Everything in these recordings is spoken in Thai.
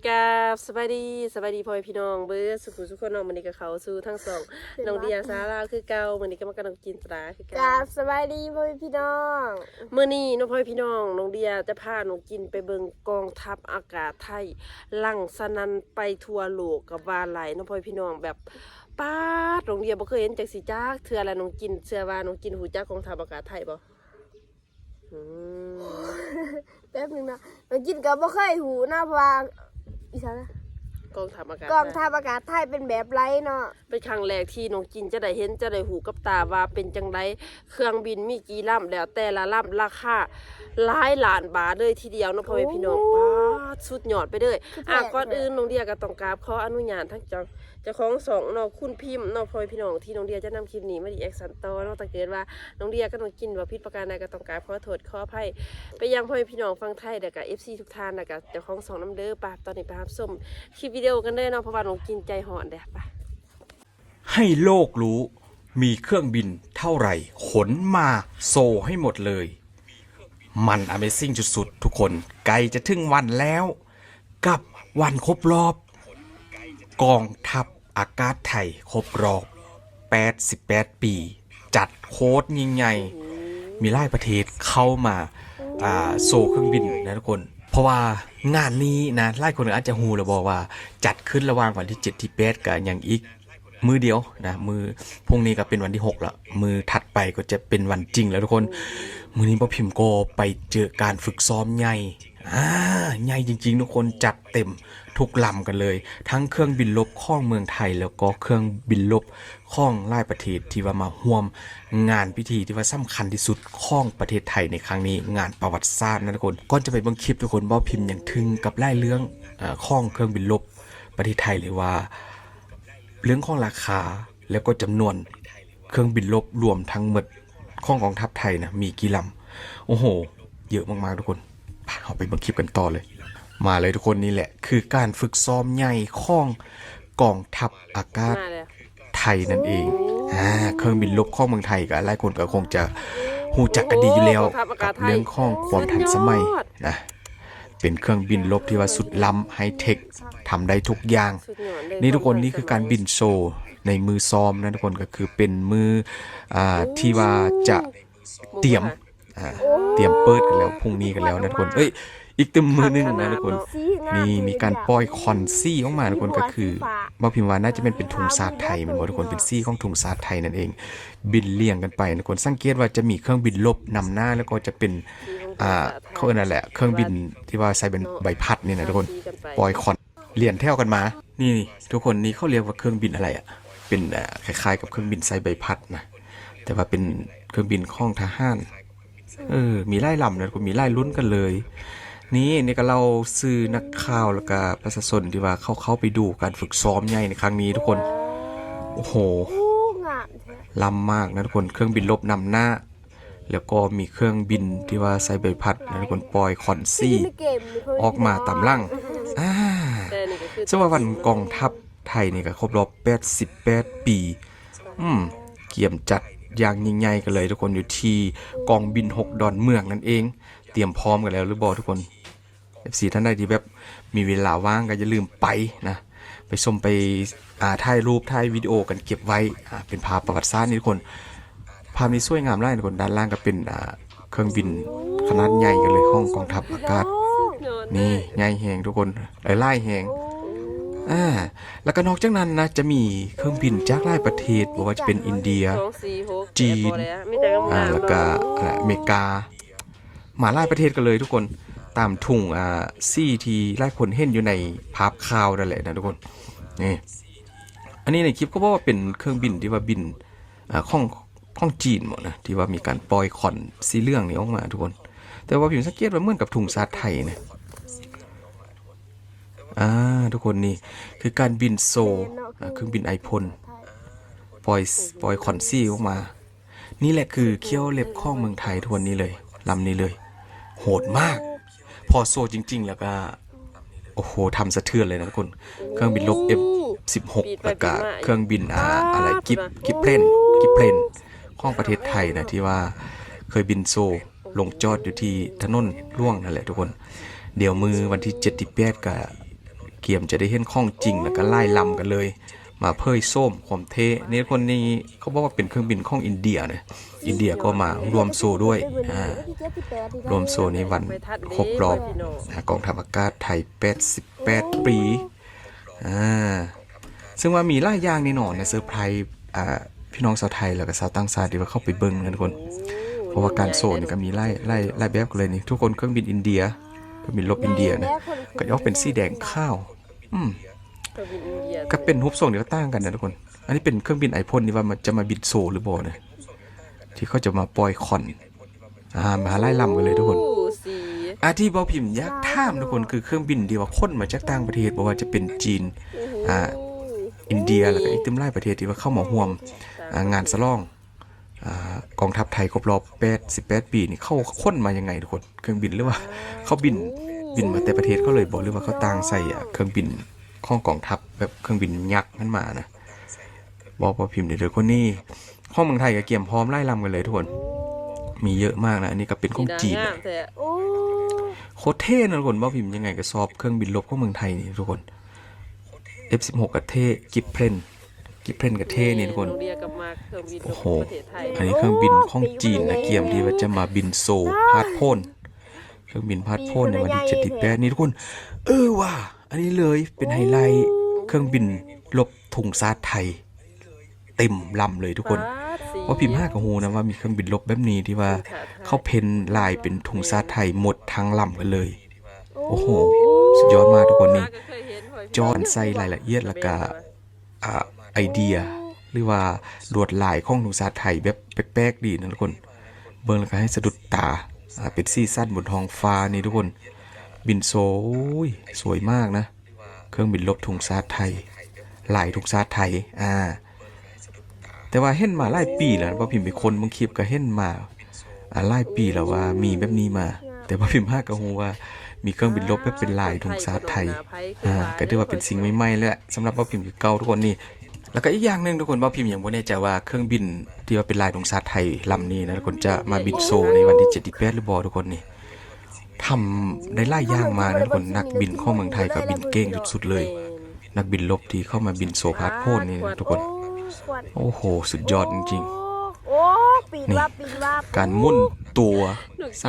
กับสบายดีพ่อพี่น้องเบิร์ดสุขุสุขคนน้องมันนี่กับเขาสู้ทั้งสองน้องเดียซาลาคือเก่ามันนี่ก็มากับน้องจินตราคือเก่ากับสบายดีพ่อพี่น้อง เมื่อนี้น้องพ่อพี่น้องน้องเดียจะพาน้องจินไปเบิ่งกองทัพอากาศไทยลั่งสนันไปทั่วโลกกับวาไหลน้องพ่อพี่น้องแบบป้าดน้องเดียบ่เคยเห็นจักสิจักเทื่อละน้องจินเชื่อว่าน้องจินหูจักกองทัพอากาศไทยบ่แป๊บนึงนะเรากินกับบ่เคยหูนะเพราะว่าอีสานนะกองทัพอากาศ กองทัพอากาศไทยเป็นแบบไรเนาะเป็นครั้งแรกที่น้องจินจะได้เห็นจะได้หูกับตาว่าเป็นจังไดเครื่องบินมีกี่ลำแล้วแต่ละลำราคาหลายล้านบาทเลยทีเดียวเนาะพ่อแม่พี่น้องป้าดสุดยอดไปเลยก่อนอื่นน้องเดียก็ต้องกราบขออนุญาตทั้งเจ้าของสองเนาะคุณพิมพ์เนาะพ่อแม่พี่น้องที่น้องเดียจะนำคลิปนี้มาดีแอคชั่นต่อเนาะถ้าเกิดว่าน้องเดียก็ต้องกินว่าผิดประการใดก็ต้องกราบขอโทษขออภัยไปยังพ่อแม่พี่น้องฟังไทยแล้วก็ FC ทุกท่านแล้วก็เจ้าของสองน้ำเด้อป่ะตอนนี้ไปรับชมคลิปวิดีโอกันเลยเนาะเพราะว่าน้องกินใจหอนเด้อป่ะให้โลกรู้มีเครื่องบินเท่าไหร่ขนมาโซให้หมดเลยมัน Amazing สุดๆทุกคนใกล้จะถึงวันแล้วกับวันครบรอบกองทัพอากาศไทยครบรอบ88ปีจัดโค้ดยิ่งใหญ่มีหลายประเทศเข้ามาโซเครื่องบินนะทุกคนเพราะว่างานนี้นะหลายคนอาจจะฮู้แล้วบอกว่าจัดขึ้นระหว่างวันที่7ที่8กับอย่างอีกมือเดียวนะมือพรุ่งนี้ก็เป็นวันที่6แล้วมือถัดไปก็จะเป็นวันจริงแล้วทุกคนมือนี้พ่อพิมพ์ก็ไปเจอการฝึกซ้อมใหญ่ใหญ่จริงๆทุกคนจัดเต็มทุกลำกันเลยทั้งเครื่องบินรบของเมืองไทยแล้วก็เครื่องบินรบของหลายประเทศที่ว่ามาร่วมงานพิธีที่ว่าสำคัญที่สุดของประเทศไทยในครั้งนี้งานประวัติศาสตร์นะทุกคนก่อนจะไปเบิ่งคลิปทุกคนพ่อพิมพ์ยังทึ่งกับหลายเรื่องของเครื่องบินรบประเทศไทยเลยว่าเรื่องของราคาแล้วก็จำนวนเครื่องบินรบรวมทั้งหมดของกองทัพไทยนะมีกี่ลำโอ้โหเยอะมากๆทุกคนเอาไปเบิ่งคลิปกันต่อเลยมาเลยทุกคนนี่แหละคือการฝึกซ้อมใหญ่ของกองทัพอากาศไทยนั่นเองเครื่องบินรบของเมืองไทยก็หลายคนก็คงจะหูจักกันดีอยู่แล้วกับเรื่องของความทันสมัยนะเป็นเครื่องบินรบที่ว่าสุดล้ำไฮเทคทำได้ทุกอย่างนี่ทุกคนนี่คือการบินโชว์ในมือซ้อมนะทุกคนก็คือเป็นมือที่ว่าจะเตรียมเปิดกันแล้วพรุ่งนี้กันแล้วนะทุกคนอีกตึมมือนึงนะทุกคนนี่มีการปล่อยคอนซี่ออกมาทุกคนก็คือบ่พิมพ์ว่าน่าจะเป็นถุงศาสตร์ไทยมันบ่ทุกคนเป็นซี่ของถุงศาสตร์ไทยนั่นเองบินเลี่ยงกันไปทุกคนสังเกตว่าจะมีเครื่องบินลบนำหน้าแล้วก็จะเป็นเขาเรียกนั่นแหละเครื่องบินที่ว่าใส่เป็นใบพัดนี่นะทุกคนปล่อยคอนเลี่ยนแถวกันมานี่ทุกคนนี่เขาเรียกว่าเครื่องบินอะไรเป็นคล้ายๆกับเครื่องบินใส่ใบพัดนะแต่ว่าเป็นเครื่องบินของทหารมีไล่ลำนะมีไล่ลุ้นกันเลยนี่ก็เราซื้อนักข่าวแล้วก็ประชาชนที่ว่าเข้าไปดูการฝึกซ้อมใหญ่ในครั้งนี้ทุกคนโอ้โหล้ำมากนะทุกคนเครื่องบินรบนำหน้าแล้วก็มีเครื่องบินที่ว่าใส่ใบพัดนะทุกคนปล่อยคอนซี่ออกมาตามล่างซึ่งว่าวันกองทัพไทยนี่ก็ครบรอบ88ปีเกี่ยมจัดอย่างยิ่งใหญ่กันเลยทุกคนอยู่ที่กองบิน6ดอนเมืองนั่นเองเตรียมพร้อมกันแล้วหรือบ่ทุกคน FC ท่านใดที่แบบมีเวลาว่างก็อย่าลืมไปนะไปชมไปถ่ายรูปถ่ายวิดีโอกันเก็บไว้เป็นภาพประวัติศาสตร์นี่ทุกคนภาพนี้สวยงามมากทุกคนด้านล่างก็เป็นเครื่องบินขนาดใหญ่กันเลยของกองทัพอากาศนี่ใหญ่แหงทุกคนไล่แหงแล้วก็นอกจากนั้นนะจะมีเครื่องบินจากหลายประเทศบอกว่าจะเป็นอินเดียจีนแล้วก็อเมริกามาหลายประเทศกันเลยทุกคนตามทุ่งซี่ที่หลายคนเห็นอยู่ในภาพข่าวนั่นแหละนะทุกคนนี่อันนี้ในคลิปก็บอกว่าเป็นเครื่องบินที่ว่าบินของจีนหมดนะที่ว่ามีการปล่อยคอนสีเหลืองนี่ออกมาทุกคนแต่ว่าผิวสังเกตว่าเหมือนกับถุงชาติไทยนะทุกคนนี่คือการบินโซเครื่องบินไอพ่นปล่อยคอนซี่ออกมานี่แหละคือเขี้ยวเล็บข้องเมืองไทยทุกวันนี้เลยลำนี้เลยโหดมากพอโซจริงๆแล้วก็โอ้โหทำสะเทือนเลยนะทุกคนเครื่องบินลบ F16 แล้วก็เครื่องบินอะไรกิฟเพลนของประเทศไทยนะที่ว่าเคยบินโซลงจอดอยู่ที่ถนนล่วงนั่นแหละทุกคนเดี๋ยวมือวันที่7ที่8ก็ เกียมจะได้เห็นข้องจริงแล้วก็ไล่ลำกันเลย มาเผยส้มความเทนี่คนนี้เขาบอกว่าเป็นเครื่องบินของอินเดียนะอินเดียก็มารวมโซด้วยรวมโซในวันครบรอบกองทัพอากาศไทย88 ปีซึ่งว่ามีหลายอย่างนี่หนอในเซอร์ไพรส์พี่น้องชาวไทยแล้วก็ชาวต่างชาติที่ว่าเข้าไปเบิ่งนะทุกคนเพราะว่าการโซนี่ก็มีไล่แบบกันเลยนี่ทุกคนเครื่องบินอินเดียเครื่องบินรบอินเดียนะก็ยกเป็นสีแดงข้าวก็เป็นรูปทรงที่ก็ต่างกันนะทุกคนอันนี้เป็นเครื่องบินไอพ่นนี่ว่ามันจะมาบินโซหรือบ่เนี่ยที่เขาจะมาปล่อยคอนมาไล่ลำกันเลยทุกคนที่บอพิมพ์ยักษ์ท่ามทุกคนคือเครื่องบินที่ว่าค้นมาจากต่างประเทศบอกว่าจะเป็นจีนอินเดียแล้วก็อีกเต็มหลายประเทศที่ว่าเข้ามาร่วมงานฉลองกองทัพไทยครบรอบ88 ปีนี่เข้าค้นมายังไงทุกคนเครื่องบินหรือว่าเขาบินมาแต่ประเทศเขาเลยบอกหรือว่าเขาต่างใส่เครื่องบินของกองทัพแบบเครื่องบินยักษ์นั่นมานะบอกพอพิมพ์เดี๋ยวคนนี้ข้องเมืองไทยกับเกี่ยมพร้อมไล่ลำกันเลยทุกคนมีเยอะมากนะอันนี้ก็เป็นของจีนโคตรเท่นะทุกคนบอกพิมพ์ยังไงก็สอบเครื่องบินรบของเมืองไทยนี่ทุกคน F16 กับเท่กิฟเพลนกับเท่นี่ทุกคนโอ้โหอันนี้เครื่องบินของจีนนะเกี่ยมที่ว่าจะมาบินโซพาดโพนเครื่องบินพาดโพนในวันที่78นี่ทุกคนว่ะอันนี้เลยเป็นไฮไลท์เครื่องบินรบธงชาติไทยเต็มลำเลยทุกคนว่าพิมพ์5กับฮูนะว่ามีเครื่องบินรบแบบนี้ที่ว่าเขาเพ้นลายเป็นธงชาติไทยหมดทั้งลำกันเลยโอ้โหสุดยอดมากทุกคนนี่จอนใส่รายละเอียดแล้วก็ไอเดียหรือว่าลวดลายของธงชาติไทยแบบแปลกๆดีนะทุกคนเบิ่งแล้วก็ให้สะดุดตาเป็นซีซั่นบนท้องฟ้านี่ทุกคนบินโซสวยมากนะเครื่องบินรบธงชาติไทยลายธงชาติไทยแต่ว่าเห็นมาหลายปีแล้วพอพิมพ์ไปคนบางคลิปก็เห็นมาหลายปีแล้วว่ามีแบบนี้มาแต่พอพิมพ์5ก็ฮู้ว่ามีเครื่องบินรบแบบเป็นลายธงชาติไทยก็ถือว่าเป็นสิ่งใหม่ๆแล้วสำหรับพอพิมพ์เก่าทุกคนนี่แล้วก็อีกอย่างนึงทุกคนพอพิมพ์ยังบ่แน่ใจว่าเครื่องบินที่ว่าเป็นลายธงชาติไทยลำนี้นะทุกคนจะมาบินโซในวันที่78หรือบ่ทุกคนนี่ทำได้หลายอย่างมานะทุกคนนักบินของเมืองไทยก็บินเก่งสุดๆเลยนักบินรบที่เข้ามาบินโซพาดโพนนี่นะทุกคนโอ้โหสุดยอดจริงๆนี่การหมุนตัว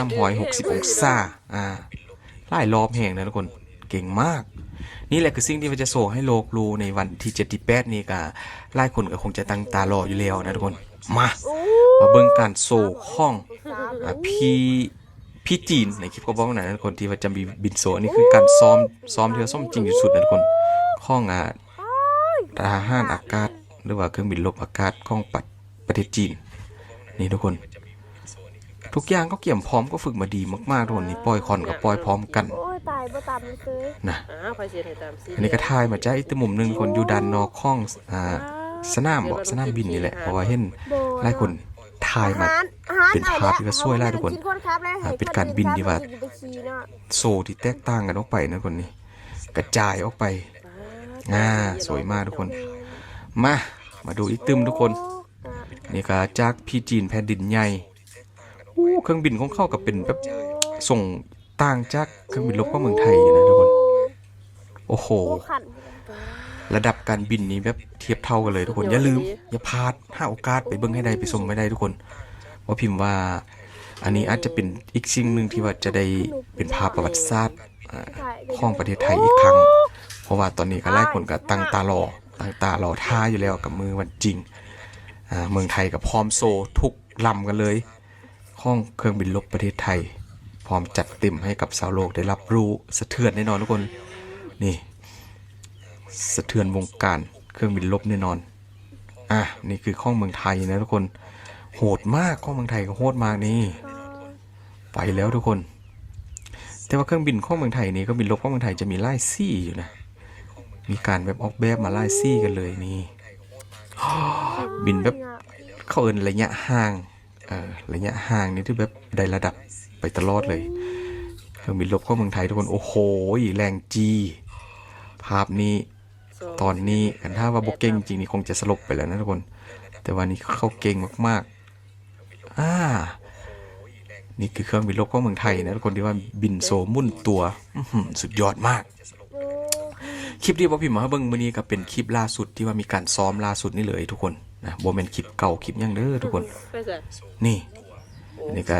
360องศาหลายรอบแห่งนะทุกคนเก่งมากนี่แหละคือสิ่งที่มันจะโชว์ให้โลกรู้ในวันที่78นี้ก็หลายคนก็คงจะตั้งตารออยู่แล้วนะทุกคนมาเบิ่งการโชว์ของพี่จีนในคลิปก็บอกนะทุกคนที่ว่าจะมีบินโซนี่คือการซ้อมที่ว่าซ้อมจริงที่สุดนะทุกคนของทหารอากาศหรือว่าเครื่องบินรบอากาศของประเทศจีนนี่ทุกคนทุกอย่างก็เกี่ยมพร้อมก็ฝึกมาดีมากๆทุกคนนี่ปล่อยคอนกับปล่อยพร้อมกันนะอันนี้ก็ถ่ายมาจากอีกมุมนึงคนอยู่ด้านนอกห้องสนามบินนี่แหละเพราะว่าเห็นหลายคนถ่ายมาเป็นภาพที่ว่าสวยหลายทุกคนเป็นการบินที่ว่าโซที่แตกต่างกันออกไปนะคนนี้กระจายออกไปสวยมากทุกคนมาดูอีกตึมทุกคนนี่ก็จากพี่จีนแผ่นดินใหญ่เครื่องบินของเขากับเป็นแบบส่งต่างจากเครื่องบินรบของเมืองไทยนะทุกคนโอ้โหระดับการบินนี้แบบเทียบเท่ากันเลยทุกคนอย่าลืมอย่าพลาดโอกาสไปเบิ่งให้ได้ไปชมให้ได้ทุกคนว่าพิมพ์ว่าอันนี้อาจจะเป็นอีกสิ่งหนึ่งที่ว่าจะได้เป็นภาพประวัติศาสตร์ของประเทศไทยอีกครั้งเพราะว่าตอนนี้ก็หลายคนก็ตั้งตารอท่าอยู่แล้วกับมือวันจริงเมืองไทยกับพร้อมโซทุกลำกันเลยห้องเครื่องบินรบประเทศไทยพร้อมจัดเต็มให้กับชาวโลกได้รับรู้สะเทือนแน่นอนทุกคนนี่สะเทือนวงการเครื่องบินรบแน่นอนนี่คือข้องเมืองไทยนะทุกคนโหดมากข้องเมืองไทยก็โหดมากนี่ไปแล้วทุกคนแต่ว่าเครื่องบินข้องเมืองไทยนี่ก็บินรบข้องเมืองไทยจะมีไล่ซี่อยู่นะมีการแบบออกแบบมาไล่ซี่กันเลยนี่บินแบบเขาเอิ้นระยะห่างนี่ที่แบบได้ระดับไปตลอดเลยเครื่องบินรบของเมืองไทยทุกคนโอ้โหแรงจีภาพนี้ตอนนี้กันถ้าว่าบกเก่งจริงนี่คงจะสลบไปแล้วนะทุกคนแต่วันนี้เขาเก่งมากๆนี่คือเครื่องบินรบของเมืองไทยนะทุกคนที่ว่าบินโซมุ่นตัวสุดยอดมาก คลิปที่บ่พิมพ์มาให้เบิ่งมื้อนี้ก็เป็นคลิปล่าสุดที่ว่ามีการซ้อมล่าสุดนี่เลยทุกคนนะบ่แม่นคลิปเก่าคลิปหยังเด้อทุกคน ไปใส่ นี่อันนี้ก็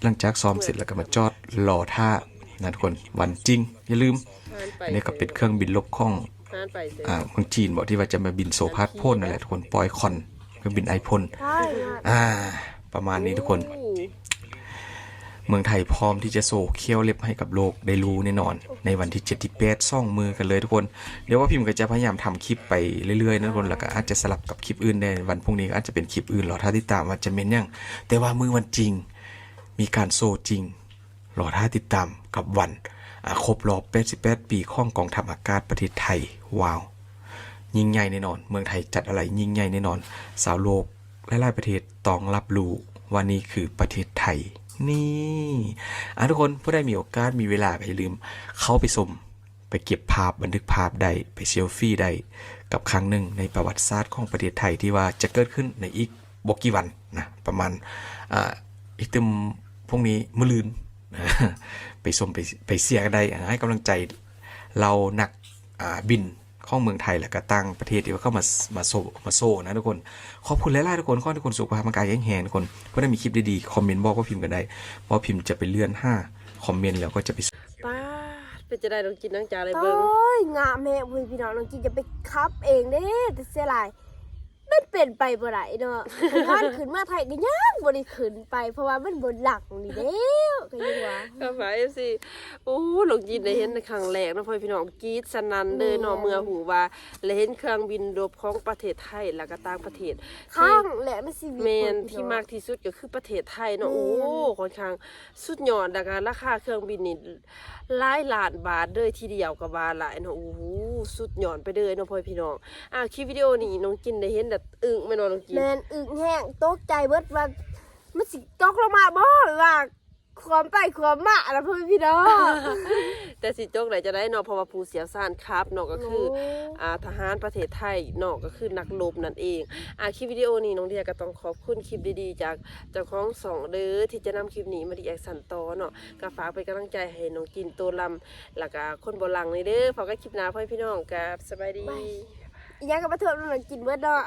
หลังจากซ้อมเสร็จแล้วก็มาจอดรอท่านะทุกคนวันจริงอย่าลืม หานไป อันนี้ก็เป็นเครื่องบินลบข้อง หานไปเสร็จ เมืองจีนบอกที่ว่าจะมาบินโซพาร์ทพ่นนั่นแหละทุกคนปอยคอนเครื่องบินไอพ่น ใช่นะ ประมาณนี้ทุกคน โอ้ เมืองไทยพร้อมที่จะโซเคี่ยวเล็บให้กับโลกได้รู้แน่นอน ในวันที่7ที่8ซ่องมือกันเลยทุกคนเดี๋ยวว่าพิมพ์ก็จะพยายามทำคลิปไปเรื่อยๆนะทุกคนแล้วก็อาจจะสลับกับคลิปอื่นในวันพรุ่งนี้ก็อาจจะเป็นคลิปอื่นรอท่าติดตามว่าจะเป็นยังแต่ว่ามือวันจริงมีการโซจริงรอท่าติดตามกับวันครบรอบ88 ปีของกองทัพอากาศประเทศไทยว้าวยิ่งใหญ่แน่นอนเมืองไทยจัดอะไรยิ่งใหญ่แน่นอนสาวโลกหลายๆประเทศต้องรับรู้ว่านี่คือประเทศไทยนี่ทุกคนผู้ใดมีโอกาสมีเวลาก็อย่าลืมเข้าไปชมไปเก็บภาพบันทึกภาพได้ไปเซลฟี่ได้กับครั้งหนึ่งในประวัติศาสตร์ของประเทศไทยที่ว่าจะเกิดขึ้นในอีกบกี่วันนะประมาณอีกตึมพวกนี้มื้อลืน ไปชมไปเสียกันได้ให้กำลังใจเรานักบินของเมืองไทยและก็ต่างประเทศที่ว่าเข้ามาโซนะทุกคนขอบคุณหลายๆทุกคนขอให้ทุกคนสุขภาพร่างกายแข็งแรงทุกคนเพื่อได้มีคลิปดีๆคอมเมนต์บอกว่าพิมพ์กันได้เพราะพิมพ์จะไปเลื่อน5คอมเมนต์แล้วก็จะไป ป้าดเป็นจะได้ต้องกินน้ำจาอะไร โอ้ เบิ่ง ยงามแม่เว้ยพี่น้องน้องกินจะไปคับเองเด้แต่เสียหลายมันเป็นไปบ่ได้เนาะท่านขึ้นมาไทยก็ยังบ่ได้ขึ้นไปเพราะว่ามันบนหลักนี่เด้อก็ยังว่า กาแฟเอฟซีโอ้หลงยินได้เห็นในครั้งแรกนะพ่อพี่น้องกรีดสนั่นเลยเนาะเมื่อหูว่าและเห็นเครื่องบินรบของประเทศไทยแล้วก็ต่างประเทศ ข้างแหละมันสิ เมนที่มากที่สุดก็คือประเทศไทยเนาะโอ้ค่อนข้างสุดยอดแล้วก็ราคาเครื่องบินนี่หลายล้านบาทเลยทีเดียวก็ว่าหลายเนาะโอ้โหสุดยอดไปเลยเนาะพ่อพี่น้องคลิปวิดีโอนี้น้องกินได้เห็นแบบอึ้งแม่นอนน้องกิน แม่นอึ้งแห้งตกใจเบิดว่ามันสิตกลงมาบ่ว่าความไปความมาแล้วพ่อพี่น้อง แต่สิจกไหนจะได้เนาะเพราะว่าผู้เสียสารครับเนาะก็คือ โอ้ ทหารประเทศไทยเนาะก็คือนักรบนั่นเองคลิปวิดีโอนี้น้องเดียก็ต้องขอบคุณคลิปดีๆจากเจ้าของสองเด้อที่จะนำคลิปนี้มารีแอคชั่นต่อเนาะก็ฝากเป็นกำลังใจให้น้องกินตัวลำแล้วก็คนโบราณนี่เด้อพอกันคลิปหน้าพ่อพี่น้องกับสบายดี อีหยังก็มาเถิดน้องกินเบิดเนาะ